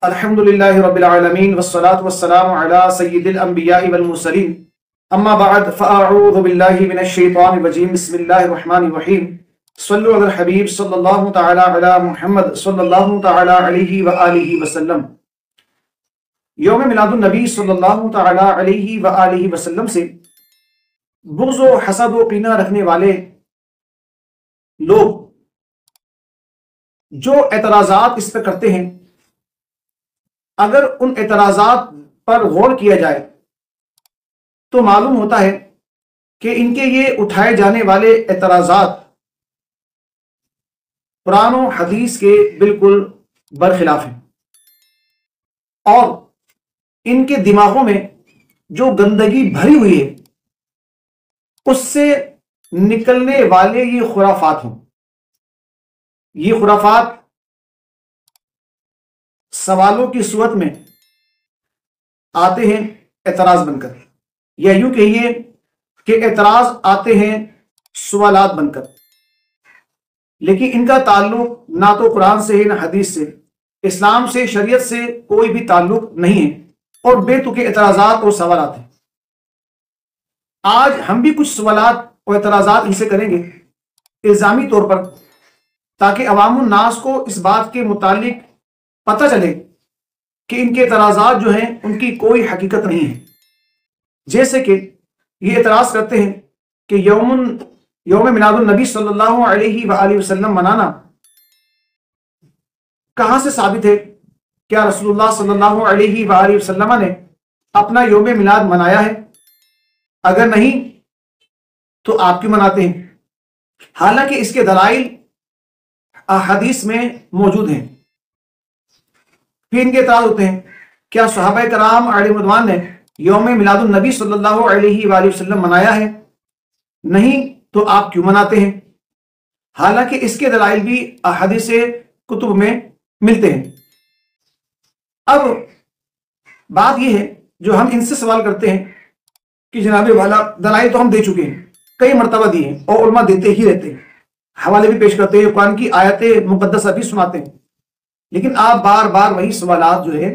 الحمدللہ رب العالمین والصلاة والسلام علی سید الانبیاء والمرسلین اما بعد فاعوذ باللہ من الشیطان الرجیم بسم اللہ الرحمن الرحیم صلو علی الحبیب صلی اللہ تعالی علی محمد صلی اللہ تعالی علیہ وآلہ وسلم۔ یوم میلاد النبی صلی اللہ تعالی علیہ وآلہ وسلم سے بغض و حسد و کینہ رکھنے والے لوگ جو اعتراضات اس پہ کرتے ہیں، اگر ان اعتراضات پر غور کیا جائے تو معلوم ہوتا ہے کہ ان کے یہ اٹھائے جانے والے اعتراضات قرآن و حدیث کے بالکل برخلاف ہیں، اور ان کے دماغوں میں جو گندگی بھری ہوئی ہے اس سے نکلنے والے یہ خرافات ہیں۔ یہ خرافات سوالوں کی صورت میں آتے ہیں اعتراض بن کر، یا یوں کہیے کہ اعتراض آتے ہیں سوالات بن کر، لیکن ان کا تعلق نہ تو قرآن سے ہے نہ حدیث سے، اسلام سے، شریعت سے کوئی بھی تعلق نہیں ہے، اور بے تکے اعتراضات اور سوالات ہیں۔ آج ہم بھی کچھ سوالات اور اعتراضات ان سے کریں گے الزامی طور پر، تاکہ عوام الناس کو اس بات کے متعلق پتہ چلے کہ ان کے اعتراضات جو ہیں ان کی کوئی حقیقت نہیں ہے۔ جیسے کہ یہ اعتراض کرتے ہیں کہ یوم میلاد النبی صلی اللہ علیہ وآلہ وسلم منانا کہاں سے ثابت ہے؟ کیا رسول اللہ صلی اللہ علیہ وآلہ وسلم نے اپنا یوم میلاد منایا ہے؟ اگر نہیں تو آپ کیوں مناتے ہیں؟ حالانکہ اس کے دلائل احادیث میں موجود ہیں۔ پھر ان کے اعتراض ہوتے ہیں، کیا صحابہ کرام علیہ رضوان نے یوم میلاد النبی صلی اللہ علیہ وآلہ وسلم منایا ہے؟ نہیں تو آپ کیوں مناتے ہیں؟ حالانکہ اس کے دلائل بھی احادیث کتب میں ملتے ہیں۔ اب بات یہ ہے جو ہم ان سے سوال کرتے ہیں کہ جناب والا دلائل تو ہم دے چکے ہیں، کئی مرتبہ دیے ہیں، اور علماء دیتے ہی رہتے ہیں، حوالے بھی پیش کرتے ہیں، قرآن کی آیت مقدسہ بھی سناتے ہیں، لیکن آپ بار بار وہی سوالات جو ہے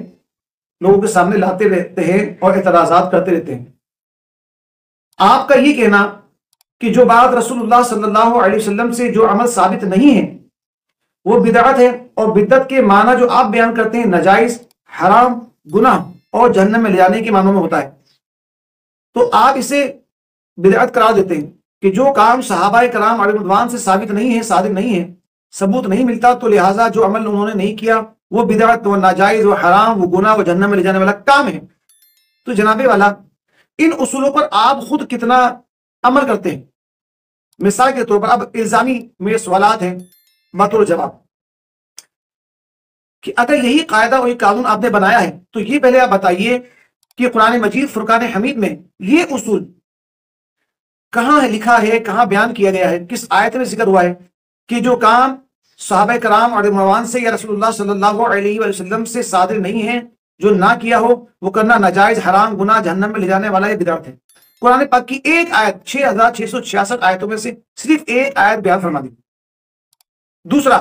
لوگوں کے سامنے لاتے رہتے ہیں اور اعتراضات کرتے رہتے ہیں۔ آپ کا یہ کہنا کہ جو بات رسول اللہ صلی اللہ علیہ وسلم سے جو عمل ثابت نہیں ہے وہ بدعت ہے، اور بدعت کے معنی جو آپ بیان کرتے ہیں ناجائز، حرام، گناہ اور جہنم میں لے جانے کے معنوں میں ہوتا ہے، تو آپ اسے بدعت قرار دیتے ہیں کہ جو کام صحابہ کرام علیہ رضوان سے ثابت نہیں ہے، صادق نہیں ہے، ثبوت نہیں ملتا، تو لہٰذا جو عمل انہوں نے نہیں کیا وہ بدعت، وہ ناجائز، وہ حرام، وہ گناہ، وہ جہنم میں لے جانے والا کام ہے۔ تو جناب والا ان اصولوں پر آپ خود کتنا عمل کرتے ہیں؟ مثال کے طور پر اب الزامی میرے سوالات ہیں بطور جواب کہ اگر یہی قاعدہ اور یہ قانون آپ نے بنایا ہے تو یہ پہلے آپ بتائیے کہ قرآن مجید فرقان حمید میں یہ اصول کہاں ہے لکھا ہے، کہاں بیان کیا گیا ہے، کس آیت میں ذکر ہوا ہے کہ جو کام صحابہ کرام علیہ رضوان سے یا رسول اللہ صلی اللہ علیہ وسلم سے صادر نہیں ہے، جو نہ کیا ہو وہ کرنا ناجائز، حرام، گناہ، جہنم میں لے جانے والا یہ بدعت ہے۔ قرآن پاک کی ایک آیت 6666 آیتوں میں سے صرف ایک آیت بیان فرما دی۔ دوسرا،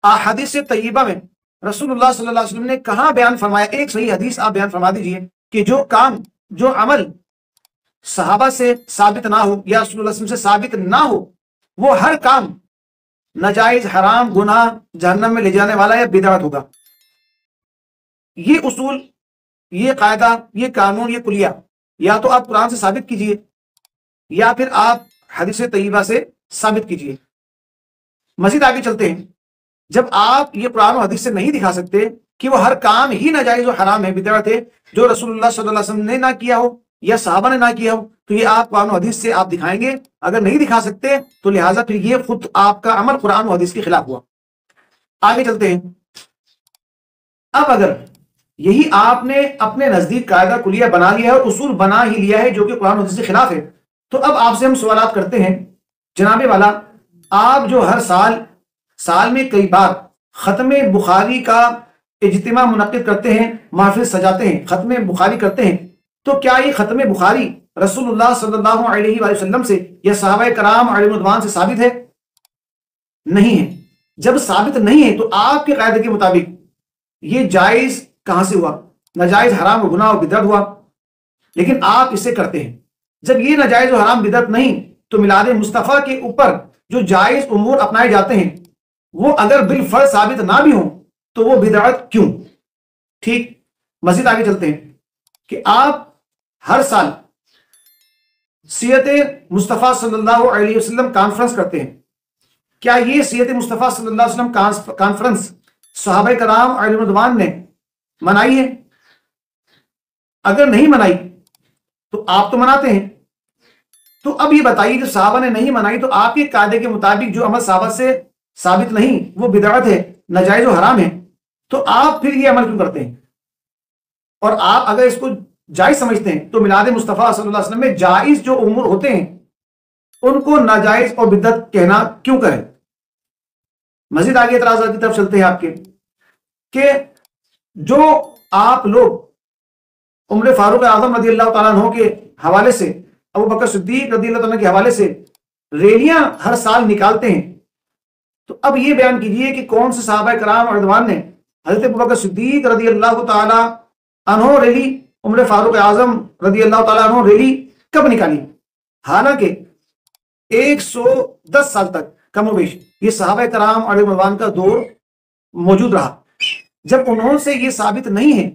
احادیث طیبہ میں رسول اللہ صلی اللہ علیہ وسلم نے کہاں بیان فرمایا؟ ایک صحیح حدیث آپ بیان فرما دیجئے کہ جو کام، جو عمل صحابہ سے ثابت نہ ہو یا رسول اللہ صلی اللہ علیہ وسلم سے ثابت نہ ہو وہ ہر کام ناجائز، حرام، گناہ، جہنم میں لے جانے والا یا بدعت ہوگا۔ یہ اصول، یہ قاعدہ، یہ قانون، یہ کلیہ یا تو آپ قرآن سے ثابت کیجئے یا پھر آپ حدیث طیبہ سے ثابت کیجئے۔ مزید آگے چلتے ہیں، جب آپ یہ قرآن و حدیث سے نہیں دکھا سکتے کہ وہ ہر کام ہی ناجائز و حرام ہے، بدعت ہے، جو رسول اللہ صلی اللہ علیہ وسلم نے نہ کیا ہو یا صحابہ نے نہ کیا ہو، تو یہ آپ قرآن و حدیث سے آپ دکھائیں گے۔ اگر نہیں دکھا سکتے تو لہٰذا پھر یہ خود آپ کا عمل قرآن و حدیث کے خلاف ہوا۔ آگے چلتے ہیں، اب اگر یہی آپ نے اپنے نزدیک قاعدہ کلیہ بنا لیا ہے اور اصول بنا ہی لیا ہے جو کہ قرآن و حدیث کے خلاف ہے، تو اب آپ سے ہم سوالات کرتے ہیں، جناب والا آپ جو ہر سال میں کئی بار ختم بخاری کا اجتماع منعقد کرتے ہیں، محفل سجاتے ہیں، ختم بخاری کرتے ہیں، تو کیا یہ ختم بخاری رسول اللہ صلی اللہ علیہ وآلہ وسلم سے یا صحابہ کرام علیہ رضوان سے ثابت ہے؟ نہیں ہے۔ جب ثابت نہیں ہے تو آپ کے قاعدے کے مطابق یہ جائز کہاں سے ہوا؟ ناجائز، حرام و گناہ و بدعت ہوا، لیکن آپ اسے کرتے ہیں۔ جب یہ ناجائز و حرام بدعت نہیں تو میلاد مصطفیٰ کے اوپر جو جائز امور اپنائے جاتے ہیں وہ اگر بالفرض ثابت نہ بھی ہوں تو وہ بدعت کیوں؟ ٹھیک، مزید آگے چلتے ہیں کہ آپ ہر سال سیرت مصطفیٰ صلی اللہ علیہ وسلم کانفرنس کرتے ہیں۔ کیا یہ سیرت مصطفیٰ صلی اللہ علیہ وسلم کانفرنس صحابہ کرام علیہم رضوان نے منائی ہے؟ اگر نہیں منائی تو آپ تو مناتے ہیں، تو اب یہ بتائیے کہ صحابہ نے نہیں منائی تو آپ کے قاعدے کے مطابق جو عمل صحابہ سے ثابت نہیں وہ بدعت ہے، ناجائز و حرام ہے، تو آپ پھر یہ عمل کیوں کرتے ہیں؟ اور آپ اگر اس کو جائز سمجھتے ہیں تو میلاد مصطفیٰ صلی اللہ علیہ وسلم میں جائز جو امور ہوتے ہیں ان کو ناجائز اور بدعت کہنا کیوں کریں؟ مزید آگے اعتراضات کی طرف چلتے ہیں آپ کے، کہ جو آپ لوگ عمر فاروق اعظم رضی اللہ تعالیٰ عنہ کے حوالے سے، ابو بکر صدیق رضی اللہ تعالیٰ کے حوالے سے ریلیاں ہر سال نکالتے ہیں، تو اب یہ بیان کیجئے کہ کون سے صحابہ کرام رضوان نے حضرت ابو بکر صدیق رضی اللہ تعالیٰ عنہ ریلی، عمر فاروق اعظم رضی اللہ تعالیٰ عنہ ریلی کب نکالی؟ حالانکہ 110 سال تک کم و بیش یہ صحابہ کرام علیہ رضوان کا دور موجود رہا۔ جب انہوں سے یہ ثابت نہیں ہے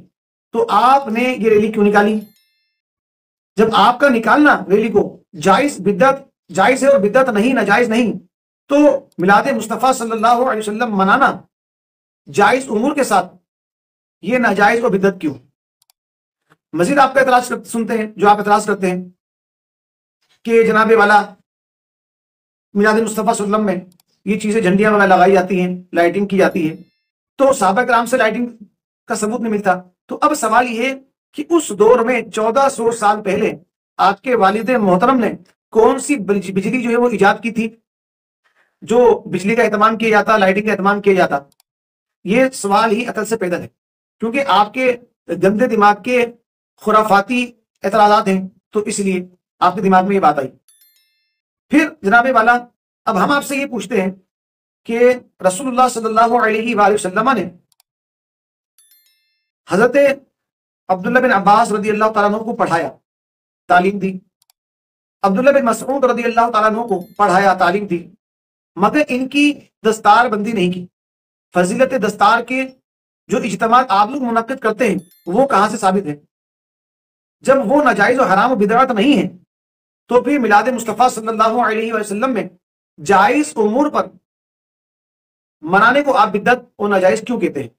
تو آپ نے یہ ریلی کیوں نکالی؟ جب آپ کا نکالنا ریلی کو جائز ہے اور بدعت نہیں، ناجائز نہیں، تو میلاد مصطفیٰ صلی اللہ علیہ وسلم منانا جائز امور کے ساتھ یہ ناجائز اور بدعت کیوں؟ مزید آپ کا اعتراض سنتے ہیں، جو آپ اعتراض کرتے ہیں کہ جناب والا میلاد مصطفیٰ صلی اللہ علیہ وسلم میں یہ چیزیں جھنڈیاں وغیرہ لگائی جاتی ہیں، لائٹنگ کی جاتی ہے، تو صحابہ کرام سے لائٹنگ کا ثبوت نہیں ملتا۔ تو اب سوال یہ ہے کہ اس دور میں 1400 سال پہلے آپ کے والد محترم نے کون سی بجلی جو ہے وہ ایجاد کی تھی جو بجلی کا اہتمام کیا جاتا، لائٹنگ کا اہتمام کیا جاتا؟ یہ سوال ہی عقل سے پیدا ہے، کیونکہ آپ کے گندے دماغ کے خرافاتی اعتراضات ہیں، تو اس لیے آپ کے دماغ میں یہ بات آئی۔ پھر جناب والا اب ہم آپ سے یہ پوچھتے ہیں کہ رسول اللہ صلی اللہ علیہ وآلہ وسلم نے حضرت عبداللہ بن عباس رضی اللہ تعالیٰ عنہ کو پڑھایا، تعلیم دی، عبداللہ بن مسعود رضی اللہ تعالیٰ عنہ کو پڑھایا، تعلیم دی، مگر ان کی دستار بندی نہیں کی۔ فضیلت دستار کے جو اجتماعات آپ لوگ منعقد کرتے ہیں وہ کہاں سے ثابت ہے؟ جب وہ ناجائز و حرام و بدعت نہیں ہے تو پھر میلاد مصطفیٰ صلی اللہ علیہ وسلم میں جائز امور پر منانے کو آپ بدعت اور ناجائز کیوں کہتے ہیں؟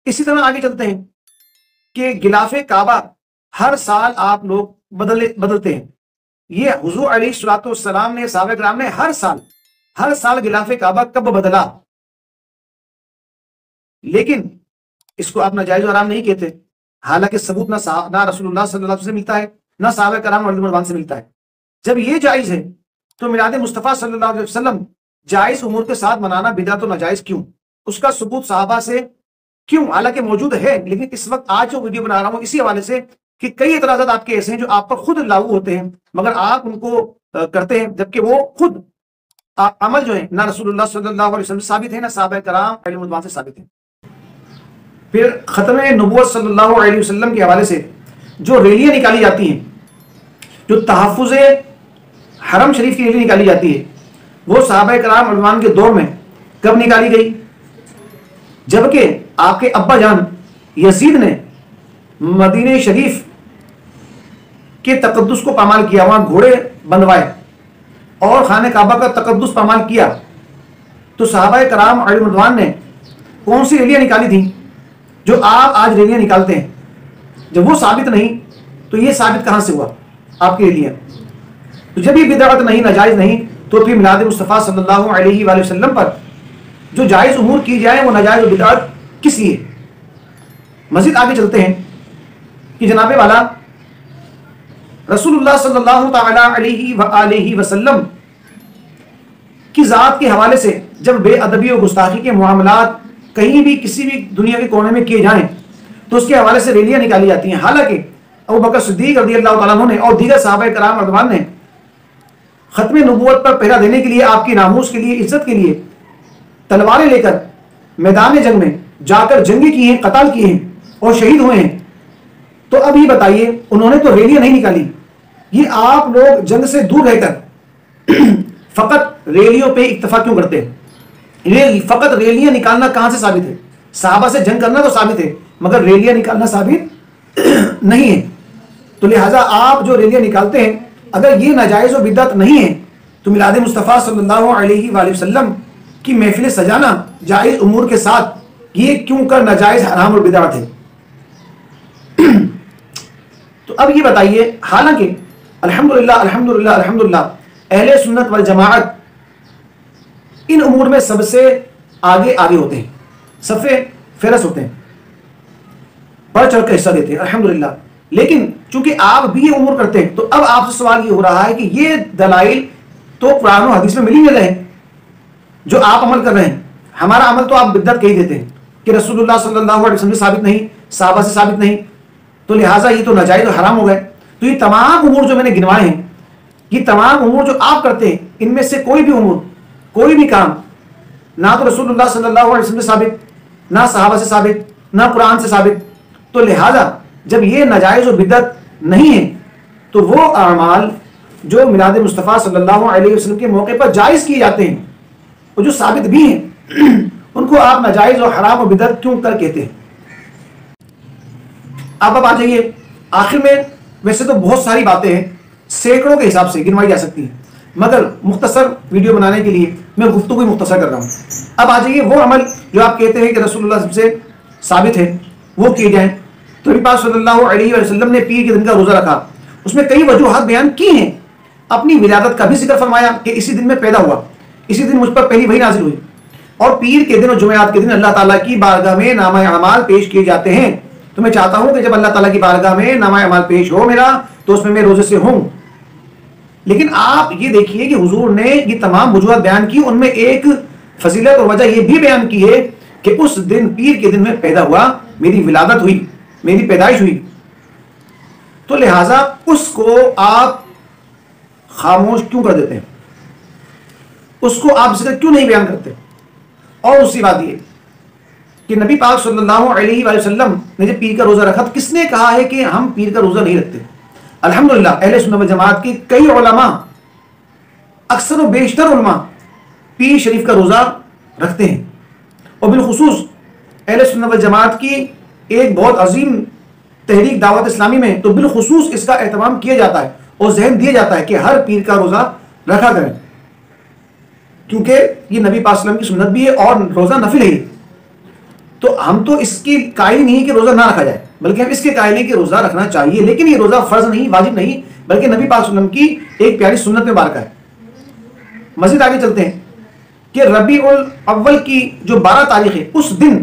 اسی طرح آگے چلتے ہیں کہ غلاف کعبہ ہر سال آپ لوگ بدلتے ہیں۔ یہ حضور علیہ الصلوۃ والسلام نے، صحابہ کرام نے ہر سال غلاف کعبہ کب بدلا؟ لیکن اس کو آپ ناجائز و حرام نہیں کہتے، حالانکہ ثبوت نہ رسول اللہ صلی اللہ علیہ وسلم سے ملتا ہے نہ صحابہ کرام رضی اللہ عنہم سے ملتا ہے۔ جب یہ جائز ہے تو میلاد مصطفیٰ صلی اللہ علیہ وسلم جائز امور کے ساتھ منانا بدعت و ناجائز کیوں؟ اس کا ثبوت صحابہ سے کیوں؟ حالانکہ موجود ہے، لیکن اس وقت آج جو ویڈیو بنا رہا ہوں اسی حوالے سے کہ کئی اعتراضات آپ کے ایسے ہیں جو آپ پر خود لاگو ہوتے ہیں مگر آپ ان کو کرتے ہیں، جبکہ وہ خود عمل جو ہے نہ رسول اللہ صلی اللہ علیہ وسلم سے ثابت ہے نہ صحابہ کرام علیہم رضوان سے ثابت ہے۔ پھر ختم نبوت صلی اللہ علیہ وسلم کے حوالے سے جو ریلیاں نکالی جاتی ہیں، جو تحفظ حرم شریف کی ریلی نکالی جاتی ہے، وہ صحابہ کرام رضوان کے دور میں کب نکالی گئی؟ جبکہ آپ کے ابا جان یزید نے مدینہ شریف کے تقدس کو پامال کیا، وہاں گھوڑے بندوائے اور خانہ کعبہ کا تقدس پامال کیا، تو صحابہ کرام علیہ رضوان نے کون سی ریلیاں نکالی تھیں جو آپ آج ریلیاں نکالتے ہیں؟ جب وہ ثابت نہیں تو یہ ثابت کہاں سے ہوا آپ کی ریلیاں؟ تو جب یہ بدعت نہیں، ناجائز نہیں، تو پھر میلاد مصطفیٰ صلی اللہ علیہ وآلہ وسلم پر جو جائز امور کی جائیں وہ ناجائز و بدعت کس لیے؟ مزید آگے چلتے ہیں کہ جناب والا رسول اللہ صلی اللہ تعالی علیہ وآلہ وسلم کی ذات کے حوالے سے جب بے ادبی و گستاخی کے معاملات کہیں بھی کسی بھی دنیا کے کونے میں کیے جائیں تو اس کے حوالے سے ریلیاں نکالی جاتی ہیں، حالانکہ ابو بکر صدیق رضی اللہ تعالیٰ عنہ نے اور دیگر صحابہ کرام رضوان نے ختم نبوت پر پہرا دینے کے لیے، آپ کی ناموس کے لیے، عزت کے لیے تلواریں لے کر میدان جنگ میں جا کر جنگیں کی ہیں، قتال کیے ہیں اور شہید ہوئے ہیں، تو اب یہ بتائیے انہوں نے تو ریلیاں نہیں نکالی، یہ آپ لوگ جنگ سے دور رہ کر فقط ریلیوں پہ اکتفا کیوں کرتے ہیں؟ فقط ریلیاں نکالنا کہاں سے ثابت ہے؟ صحابہ سے جنگ کرنا تو ثابت ہے، مگر ریلیاں نکالنا ثابت نہیں ہے۔ تو لہٰذا آپ جو ریلیاں نکالتے ہیں، اگر یہ ناجائز و بدعت نہیں ہے تو میلاد مصطفیٰ صلی اللہ علیہ وآلہ وسلم کی محفل سجانا جائز امور کے ساتھ یہ کیوں کر ناجائز، حرام اور بدعت ہے؟ تو اب یہ بتائیے، حالانکہ الحمدللہ الحمدللہ الحمدللہ اہل سنت والجماعت ان امور میں سب سے آگے ہوتے ہیں، صفِ فہرست ہوتے ہیں، بڑھ چڑھ کر حصہ دیتے ہیں الحمدللہ، لیکن چونکہ آپ بھی یہ امور کرتے ہیں تو اب آپ سے سوال یہ ہو رہا ہے کہ یہ دلائل تو قرآن و حدیث میں مل ہی نہیں رہے جو آپ عمل کر رہے ہیں، ہمارا عمل تو آپ بدعت کہی دیتے ہیں کہ رسول اللہ صلی اللہ علیہ وسلم سے ثابت نہیں، صحابہ سے ثابت نہیں، تو لہٰذا یہ تو ناجائز و حرام ہو گئے۔ تو یہ تمام امور جو میں نے گنوائے ہیں، یہ تمام امور جو آپ کرتے ہیں، ان میں سے کوئی بھی امور، کوئی بھی کام نہ تو رسول اللہ صلی اللہ علیہ وسلم سے ثابت، نہ صحابہ سے ثابت، نہ قرآن سے ثابت، تو لہٰذا جب یہ ناجائز و بدعت نہیں ہے تو وہ اعمال جو میلاد مصطفیٰ صلی اللہ علیہ وسلم کے موقع پر جائز کیے جاتے ہیں اور جو ثابت بھی ہیں ان کو آپ ناجائز و حرام و بدعت کیوں کر کہتے ہیں؟ آپ اب آ جائیے آخر میں، ویسے تو بہت ساری باتیں ہیں، سینکڑوں کے حساب سے گنوائی جا سکتی ہیں، مگر مختصر ویڈیو بنانے کے لیے میں گفتگو مختصر کر رہا ہوں۔ اب آ جائیے وہ عمل جو آپ کہتے ہیں کہ رسول اللہ سے ثابت ہے وہ کیے جائیں۔ تو نبی پاک صلی اللہ علیہ وسلم نے پیر کے دن کا روزہ رکھا، اس میں کئی وجوہات بیان کی ہیں، اپنی ولادت کا بھی ذکر فرمایا کہ اسی دن میں پیدا ہوا، اسی دن مجھ پر پہلی وحی نازل ہوئی، اور پیر کے دن اور جمعرات کے دن اللہ تعالیٰ کی بارگاہ میں نامہ اعمال پیش کیے جاتے ہیں۔ تو میں چاہتا ہوں کہ جب اللہ تعالیٰ کی بارگاہ میں نامہ اعمال پیش ہو میرا تو اس میں روزے سے ہوں۔ لیکن آپ یہ دیکھیے کہ حضور نے یہ تمام وجوہات بیان کی، ان میں ایک فضیلت اور وجہ یہ بھی بیان کی ہے کہ اس دن پیر کے دن میں پیدا ہوا، میری ولادت ہوئی، میری پیدائش ہوئی، تو لہٰذا اس کو آپ خاموش کیوں کر دیتے ہیں؟ اس کو آپ ذکر کیوں نہیں بیان کرتے؟ اور دوسری بات یہ کہ نبی پاک صلی اللہ علیہ وآلہ وسلم نے جب پیر کا روزہ رکھا، کس نے کہا ہے کہ ہم پیر کا روزہ نہیں رکھتے؟ الحمدللہ اہل سنت و جماعت کے کئی علماء، اکثر و بیشتر علماء پیر شریف کا روزہ رکھتے ہیں، اور بالخصوص اہل سنت و جماعت کی ایک بہت عظیم تحریک دعوت اسلامی میں تو بالخصوص اس کا اہتمام کیا جاتا ہے اور ذہن دیا جاتا ہے کہ ہر پیر کا روزہ رکھا کریں، کیونکہ یہ نبی پاک صلی اللہ علیہ وسلم کی سنت بھی ہے اور روزہ نفل ہے۔ تو ہم تو اس کی قائل نہیں کہ روزہ نہ رکھا جائے، بلکہ ہم اس کے قائل ہیں کہ روزہ رکھنا چاہیے، لیکن یہ روزہ فرض نہیں، واجب نہیں، بلکہ نبی پاک صلی اللہ علیہ وسلم کی ایک پیاری سنت مبارکہ ہے۔ مزید آگے چلتے ہیں کہ ربیع الاول کی جو 12 تاریخ ہے، اس دن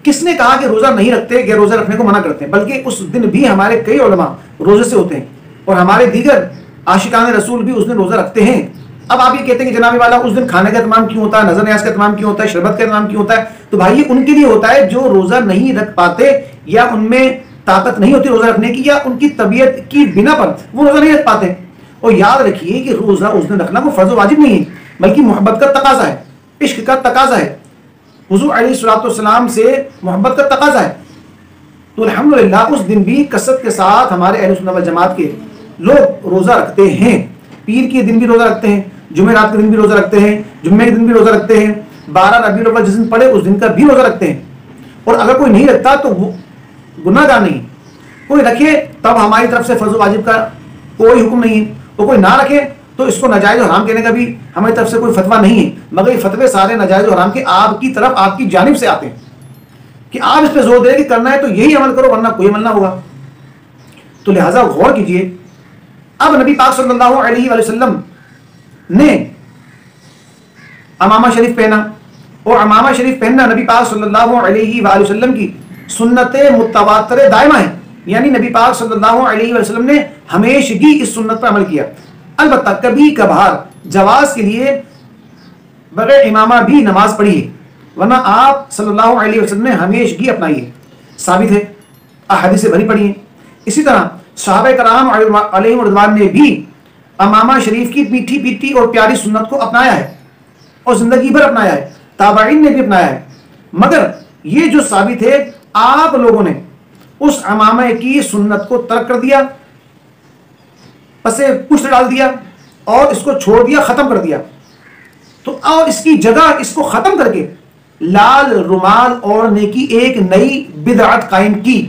کس نے کہا کہ روزہ نہیں رکھتے، کہ روزہ رکھنے کو منع کرتے ہیں؟ بلکہ اس دن بھی ہمارے کئی علماء روزے سے ہوتے ہیں، اور ہمارے دیگر عاشقان رسول بھی اس دن روزہ رکھتے ہیں۔ اب آپ یہ کہتے ہیں کہ جناب والا اس دن کھانے کا اہتمام کیوں ہوتا ہے، نظر نیاز کا اہتمام کیوں ہوتا ہے، شربت کا اہتمام کیوں ہوتا ہے؟ تو بھائی ان کے لیے ہوتا ہے جو روزہ نہیں رکھ پاتے، یا ان میں طاقت نہیں ہوتی روزہ رکھنے کی، یا ان کی طبیعت کی بنا پر وہ روزہ نہیں رکھ پاتے۔ اور یاد رکھیے کہ روزہ اس دن رکھنا کوئی فرض و واجب نہیں ہے، بلکہ محبت کا تقاضا ہے، عشق کا تقاضا ہے، حضور علیہ الصلوۃ والسلام سے محبت کا تقاضا ہے۔ تو الحمدللہ اس دن بھی کثرت کے ساتھ ہمارے اہل سنت والجماعت کے لوگ روزہ رکھتے ہیں، پیر کے دن بھی روزہ رکھتے ہیں، جمعرات کے دن بھی روزہ رکھتے ہیں، جمعے کے دن بھی روزہ رکھتے ہیں، 12 ربیع الاول جس دن پڑے اس دن کا بھی روزہ رکھتے ہیں۔ اور اگر کوئی نہیں رکھتا تو وہ گناہ گار نہیں، کوئی رکھے تب ہماری طرف سے فرض و واجب کا کوئی حکم نہیں ہے، اور کوئی نہ رکھے تو اس کو ناجائز و حرام کہنے کا بھی ہماری طرف سے کوئی فتویٰ نہیں ہے، مگر یہ فتوے سارے ناجائز و حرام کے آپ کی طرف، آپ کی جانب سے آتے ہیں کہ آپ اس پہ زور دیں کہ کرنا ہے تو یہی عمل کرو ورنہ کوئی عمل نہ ہوگا۔ تو لہٰذا غور کیجئے، اب نبی پاک صلی اللہ علیہ وآلہ وسلم نے امامہ شریف پہنا، اور امامہ شریف پہننا نبی پاک صلی اللہ علیہ وآلہ وسلم کی سنت متواتر دائمہ ہے، یعنی نبی پاک صلی اللہ علیہ وسلم نے ہمیشگی اس سنت پر عمل کیا۔ البتہ کبھی کبھار جواز کے لیے بغیر امامہ بھی نماز پڑھی ہے، ورنہ آپ صلی اللہ علیہ وسلم نے ہمیشگی اپنائی ہے، ثابت ہے، احادیث سے بھری پڑھی ہیں۔ اسی طرح صحابہ کرام علیہم رضوان نے بھی امامہ شریف کی میٹھی پیٹی اور پیاری سنت کو اپنایا ہے اور زندگی بھر اپنایا ہے، تابعین نے بھی اپنایا ہے، مگر یہ جو ثابت ہے آپ لوگوں نے اس عمامہ کی سنت کو ترک کر دیا، پسے پشت ڈال دیا اور اس کو چھوڑ دیا، ختم کر دیا. تو اور اس کی جگہ اس کو ختم کر کے لال رومال اوڑھنے کی ایک نئی بدعت قائم کی.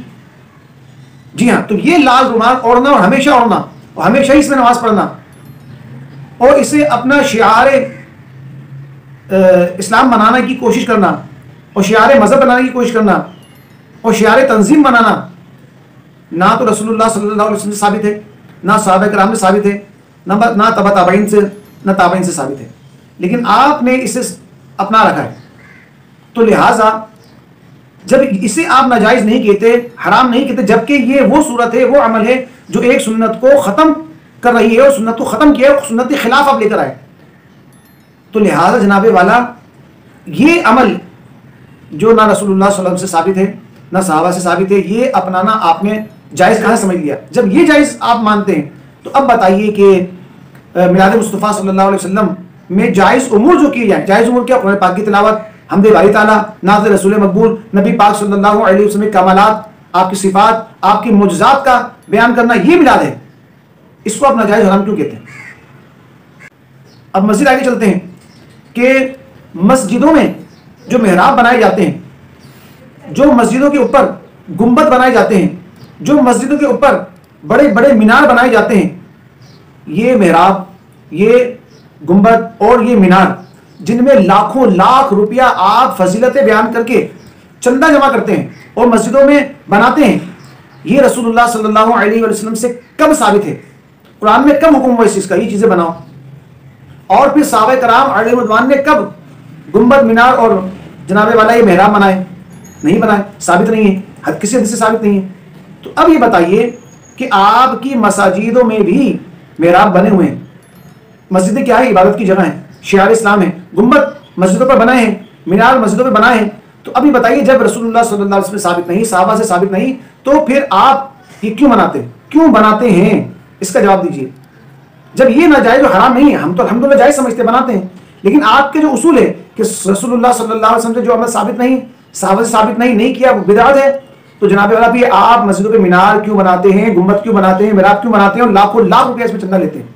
جی ہاں، تو یہ لال رومال اوڑھنا اور ہمیشہ اوڑھنا اور ہمیشہ اس میں نماز پڑھنا اور اسے اپنا شعار اسلام بنانے کی کوشش کرنا اور شعار مذہب بنانے کی کوشش کرنا اور شعار تنظیم بنانا، نہ تو رسول اللہ صلی اللہ علیہ وسلم سے ثابت ہے، نہ صحابہ کرام سے ثابت ہے، نہ تبع تابعین سے، نہ تابعین سے ثابت ہے، لیکن آپ نے اسے اپنا رکھا ہے. تو لہٰذا جب اسے آپ ناجائز نہیں کہتے، حرام نہیں کہتے، جبکہ یہ وہ صورت ہے، وہ عمل ہے جو ایک سنت کو ختم کر رہی ہے اور سنت کو ختم کیا ہے، سنت کے خلاف آپ لے کر آئے. تو لہٰذا جناب والا یہ عمل جو نہ رسول اللہ صلی اللہ علیہ وسلم سے ثابت ہے نہ صحابہ سے ثابت ہے، یہ اپنانا آپ نے جائز کہاں سمجھ لیا؟ جب یہ جائز آپ مانتے ہیں تو اب بتائیے کہ میلاد مصطفیٰ صلی اللہ علیہ وسلم میں جائز امور جو کیے جائیں، جائز امور کیا؟ قرآن پاک کی تلاوت، حمد باری تعالیٰ، نعت رسول مقبول، نبی پاک صلی اللہ علیہ وسلم کے کمالات، آپ کی صفات، آپ کی معجزات کا بیان کرنا، یہ میلاد ہے. اس کو آپ ناجائز حرام کیوں کہتے ہیں؟ اب مزید آگے چلتے ہیں کہ مسجدوں میں جو محراب بنائے جاتے ہیں، جو مسجدوں کے اوپر گنبد بنائے جاتے ہیں، جو مسجدوں کے اوپر بڑے بڑے مینار بنائے جاتے ہیں، یہ محراب، یہ گنبد اور یہ مینار جن میں لاکھوں لاکھ روپیہ آپ فضیلتیں بیان کر کے چندہ جمع کرتے ہیں اور مسجدوں میں بناتے ہیں، یہ رسول اللہ صلی اللہ علیہ وسلم سے کب ثابت ہے؟ قرآن میں کب حکم ہوا اس چیز کا یہ چیزیں بناؤ؟ اور پھر صحابہ کرام علیہ رضوان نے کب گنبد، مینار اور جناب والا یہ محراب بنائے؟ نہیں بنائے، ثابت نہیں ہے، ہر کسی حدیث سے ثابت نہیں ہے. تو اب یہ بتائیے کہ آپ کی مساجدوں میں بھی محراب بنے ہوئے ہیں، مسجدیں کیا ہے؟ عبادت کی جگہ ہیں، شعار اسلام ہے، گنبد مسجدوں پر بنائے ہیں، مینار مسجدوں پر بنائے ہیں. تو ابھی بتائیے جب رسول اللہ صلی اللہ علیہ وسلم ثابت نہیں، صحابہ سے ثابت نہیں، تو پھر آپ یہ کیوں بناتے ہیں؟ کیوں بناتے ہیں؟ اس کا جواب دیجیے. جب یہ ناجائز و حرام نہیں ہے، ہم تو الحمدللہ جائز سمجھتے بناتے ہیں، لیکن آپ کے جو اصول ہے کہ رسول اللہ صلی اللہ علیہ وسلم سے جو عمل ثابت نہیں، صحابہ سے ثابت نہیں کیا، وہ بدعت ہے. تو جناب والا بھی آپ مسجدوں پہ مینار کیوں بناتے ہیں، گنبد کیوں بناتے ہیں، محراب کیوں بناتے ہیں اور لاکھوں لاکھ روپیہ اس میں چندہ لیتے ہیں؟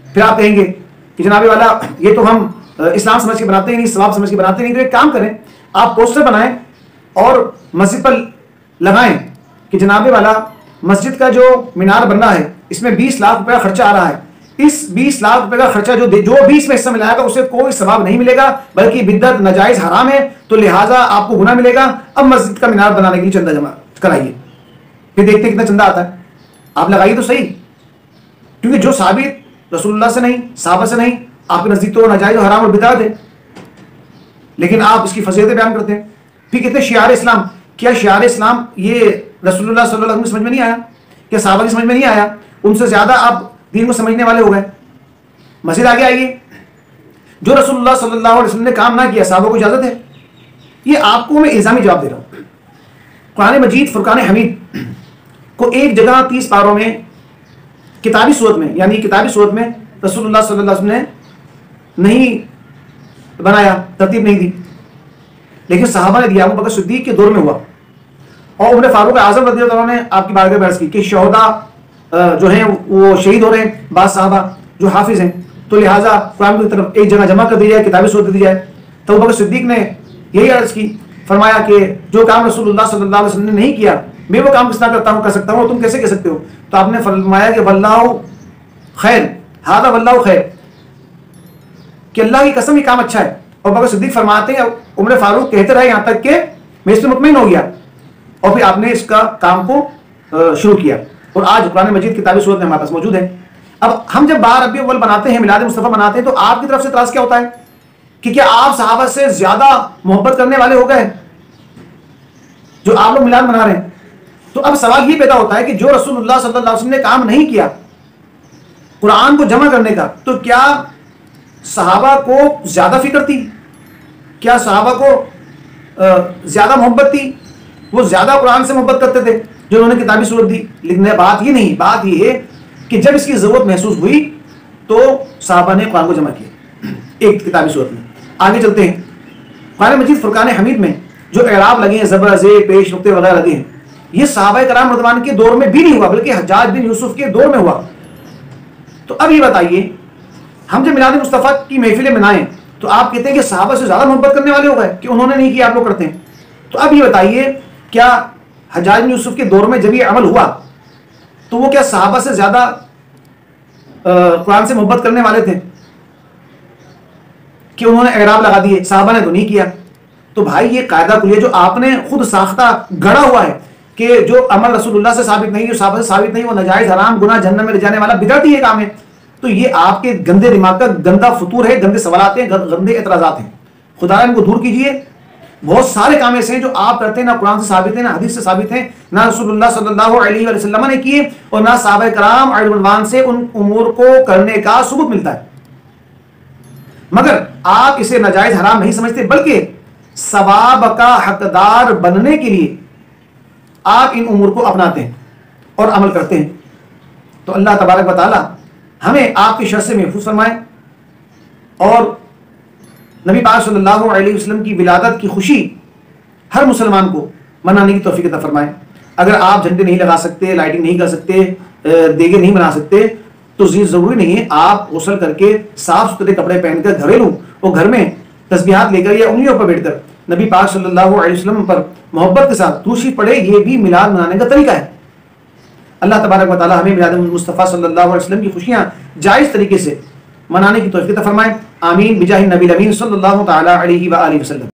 پھر آپ کہیں گے کہ جناب والا یہ تو ہم اسلام سمجھ کے بناتے نہیں، ثواب سمجھ کے بناتے نہیں. تو ایک کام کریں، آپ پوسٹر بنائیں اور مسجد پر لگائیں کہ جناب والا مسجد کا جو مینار بن رہا ہے اس میں 20 لاکھ روپیہ خرچہ آ رہا ہے، اس 20 لاکھ روپے کا خرچہ جو 20 میں حصہ ملائے گا اسے کوئی ثواب نہیں ملے گا، بلکہ بدعت، ناجائز، حرام ہے، تو لہٰذا آپ کو گناہ ملے گا. اب مسجد کا مینار بنانے کے لیے چندہ جمع کرائیے، پھر دیکھتے ہیں کتنا چندہ آتا ہے. آپ لگائیے تو صحیح، کیونکہ جو ثابت رسول اللہ سے نہیں، صحابہ سے نہیں، آپ کے نزدیک تو ناجائز و حرام اور بدعت ہے، لیکن آپ اس کی فضیلتیں بیان کرتے ہیں. پھر کہتے ہیں شعار اسلام. کیا شعار اسلام یہ رسول اللہ صلی اللہ علیہ وسلم سمجھ میں نہیں آیا؟ کیا صحابہ کی سمجھ میں نہیں آیا؟ ان سے زیادہ آپ دین کو سمجھنے والے ہو گئے. مزید آگے آئیے، جو رسول اللہ صلی اللہ علیہ وسلم نے کام نہ کیا صحابہ کو اجازت ہے؟ یہ آپ کو میں الزامی جواب دے رہا ہوں. قرآن مجید فرقان حمید کو ایک جگہ 30 پاروں میں کتابی صورت میں، یعنی کتابی صورت میں رسول اللہ صلی اللہ علیہ وسلم نے نہیں بنایا، ترتیب نہیں دی، لیکن صحابہ نے دیا. ابو بکر صدیق کے دور میں ہوا اور عمر فاروق اعظم رضی اللہ عنہ نے آپ کی بارگاہ میں عرض کی کہ شہداء جو ہیں وہ شہید ہو رہے ہیں، بعض صحابہ جو حافظ ہیں، تو لہٰذا قرآن کی طرف ایک جگہ جمع کر دی جائے، کتابی صورت دی جائے. تو ابو بکر صدیق نے یہی عرض کی، فرمایا کہ جو کام رسول اللہ صلی اللہ علیہ وسلم نے نہیں کیا میں وہ کام کس طرح کرتا ہوں، کر سکتا ہوں، اور تم کیسے کہہ سکتے ہو؟ تو آپ نے فرمایا کہ واللہ خیر، ھذا واللہ خیر، کہ اللہ کی قسم یہ کام اچھا ہے. اور بکر صدیق فرماتے ہیں عمر فاروق کہتے رہے یہاں تک کہ میں اس میں مطمئن ہو گیا، اور پھر آپ نے اس کا کام کو شروع کیا، اور آج قرآن مجید کتابی صورت میں ہمارے پاس موجود ہے. اب ہم جب 12 ربیع الاول بناتے ہیں، میلاد مصطفیٰ بناتے ہیں، تو آپ کی طرف سے اعتراض کیا ہوتا ہے کہ کیا آپ صحابہ سے زیادہ محبت کرنے والے ہو گئے جو آپ لوگ میلاد بنا رہے ہیں؟ تو اب سوال یہ پیدا ہوتا ہے کہ جو رسول اللہ صلی اللہ علیہ وسلم نے کام نہیں کیا قرآن کو جمع کرنے کا، تو کیا صحابہ کو زیادہ فکر تھی؟ کیا صحابہ کو زیادہ محبت تھی؟ وہ زیادہ قرآن سے محبت کرتے تھے جو انہوں نے کتابی صورت دی؟ لیکن بات یہ نہیں، بات یہ ہے کہ جب اس کی ضرورت محسوس ہوئی تو صحابہ نے قرآن کو جمع کیا ایک کتابی صورت میں. آگے چلتے ہیں. قرآن مجید فرقان حمید میں جو اعراب لگے ہیں، زبر، زیر، پیش، نقطے وغیرہ لگے ہیں، یہ صحابہ کرام رضوان کے دور میں بھی نہیں ہوا، بلکہ حجاج بن یوسف کے دور میں ہوا۔ تو اب یہ بتائیے، ہم جب میلاد مصطفیٰ کی محفلیں منائیں تو آپ کہتے ہیں کہ صحابہ سے زیادہ محبت کرنے والے ہو گئے کہ انہوں نے نہیں کیا، آپ لوگ کرتے ہیں۔ تو اب یہ بتائیے، کیا حجاج بن یوسف کے دور میں جب یہ عمل ہوا تو وہ کیا صحابہ سے زیادہ قرآن سے محبت کرنے والے تھے کہ انہوں نے اعراب لگا دیے؟ صحابہ نے تو نہیں کیا۔ تو بھائی یہ قاعدہ کلیہ جو آپ نے خود ساختہ گڑا ہوا ہے کہ جو عمل رسول اللہ سے ثابت نہیں، جو صحابہ سے ثابت نہیں، وہ ناجائز، حرام، گناہ، جہنم میں لے جانے والا بدعتی ہے کام ہے، تو یہ آپ کے گندے دماغ کا گندا فطور ہے، گندے سوالات ہیں، گندے اعتراضات ہیں۔ خدا ان کو دور کیجئے۔ بہت سارے کام ایسے ہیں جو آپ کرتے ہیں، نہ قرآن سے ثابت ہیں، نہ حدیث سے ثابت ہیں، نہ رسول اللہ صلی اللہ علیہ وآلہ وسلم نے کیے، اور نہ صحابہ کرام علیہ رضوان سے ان امور کو کرنے کا ثبوت ملتا ہے۔ مگر آپ اسے ناجائز، حرام نہیں سمجھتے، بلکہ ثواب کا حقدار بننے کے لیے آپ ان امور کو اپناتے ہیں اور عمل کرتے ہیں۔ تو اللہ تبارک و تعالی ہمیں آپ کی شر سے محفوظ فرمائے، اور نبی پاک صلی اللہ علیہ وسلم کی ولادت کی خوشی ہر مسلمان کو منانے کی توفیق عطا فرمائے۔ اگر آپ جھنڈے نہیں لگا سکتے، لائٹنگ نہیں کر سکتے، دیگے نہیں بنا سکتے، تو ضروری نہیں ہے آپ غسل کر کے صاف ستھرے کپڑے پہن کر گھریلو اور گھر میں تسبیحات لے کر یا انگلیوں پر بیٹھ کر نبی پاک صلی اللہ علیہ وسلم پر محبت کے ساتھ درود شریف پڑھے۔ یہ بھی میلاد منانے کا طریقہ ہے۔ اللہ تبارک و تعالی ہمیں میلاد مصطفیٰ صلی اللہ علیہ وسلم کی خوشیاں جائز طریقے سے منانے کی توفیق عطا فرمائے۔ آمین بجاہ النبی الامین صلی اللہ تعالی علیہ وآلہ وسلم۔